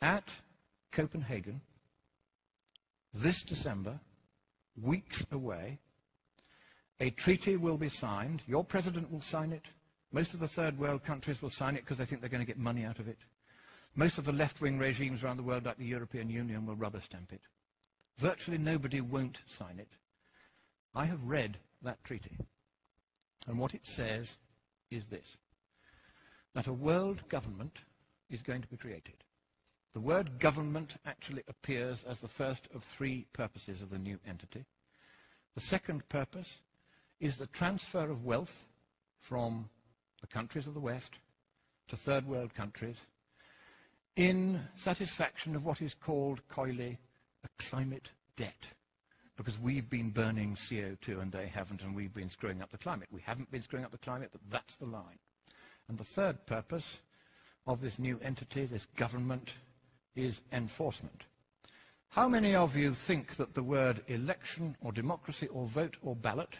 at Copenhagen this December, weeks away, a treaty will be signed. Your president will sign it. Most of the third world countries will sign it because they think they're going to get money out of it. Most of the left-wing regimes around the world, like the European Union, will rubber stamp it. Virtually nobody won't sign it. I have read that treaty, and what it says is this, that a world government is going to be created. The word government actually appears as the first of three purposes of the new entity. The second purpose is the transfer of wealth from the countries of the West to third world countries in satisfaction of what is called coyly a climate debt, because we've been burning CO2 and they haven't, and we've been screwing up the climate. We haven't been screwing up the climate, but that's the line. And the third purpose of this new entity, this government, is enforcement. How many of you think that the word election or democracy or vote or ballot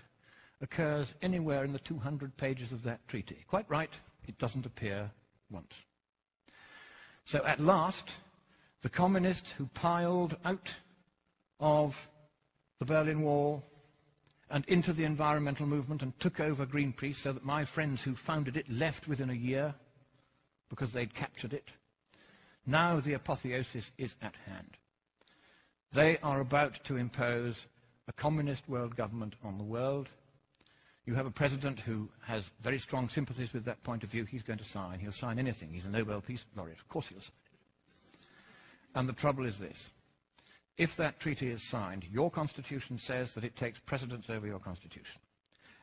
occurs anywhere in the 200 pages of that treaty? Quite right, it doesn't appear once. So at last, the communists who piled out of the Berlin Wall and into the environmental movement and took over Greenpeace, so that my friends who founded it left within a year because they'd captured it, now the apotheosis is at hand. They are about to impose a communist world government on the world. You have a president who has very strong sympathies with that point of view. He's going to sign. He'll sign anything. He's a Nobel Peace Laureate. Of course he'll sign it. And the trouble is this. If that treaty is signed, your constitution says that it takes precedence over your constitution.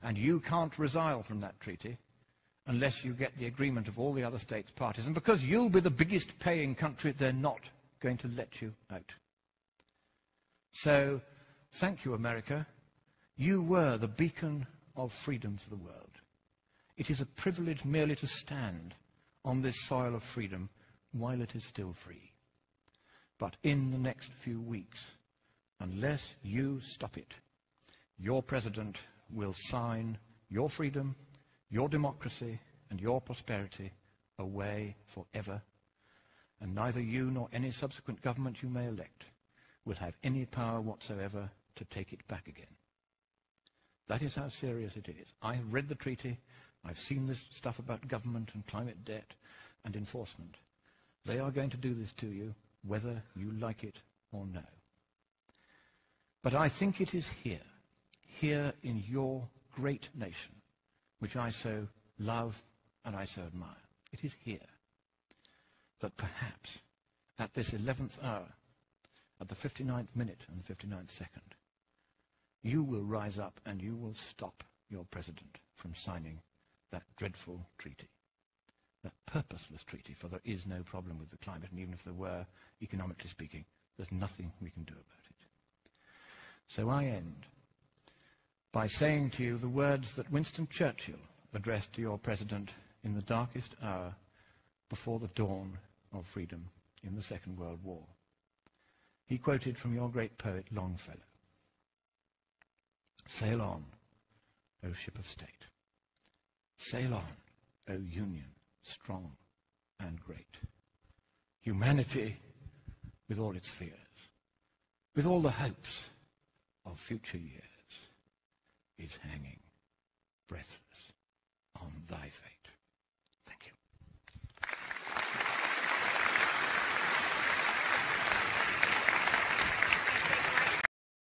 And you can't resile from that treaty unless you get the agreement of all the other states parties. And because you'll be the biggest paying country, they're not going to let you out. So, thank you, America. You were the beacon of freedom for the world. It is a privilege merely to stand on this soil of freedom while it is still free. But in the next few weeks, unless you stop it, your president will sign your freedom, your democracy, and your prosperity away forever, and neither you nor any subsequent government you may elect will have any power whatsoever to take it back again. That is how serious it is. I have read the treaty. I've seen this stuff about government and climate debt and enforcement. They are going to do this to you, whether you like it or no. But I think it is here in your great nation, which I so love and I so admire. It is here that perhaps at this 11th hour, at the 59th minute and the 59th second, you will rise up and you will stop your president from signing that dreadful treaty, that purposeless treaty, for there is no problem with the climate, and even if there were, economically speaking, there's nothing we can do about it. So I end by saying to you the words that Winston Churchill addressed to your president in the darkest hour before the dawn of freedom in the Second World War. He quoted from your great poet Longfellow. Sail on, O ship of state. Sail on, O Union, strong and great. Humanity, with all its fears, with all the hopes of future years, is hanging breathless on thy fate.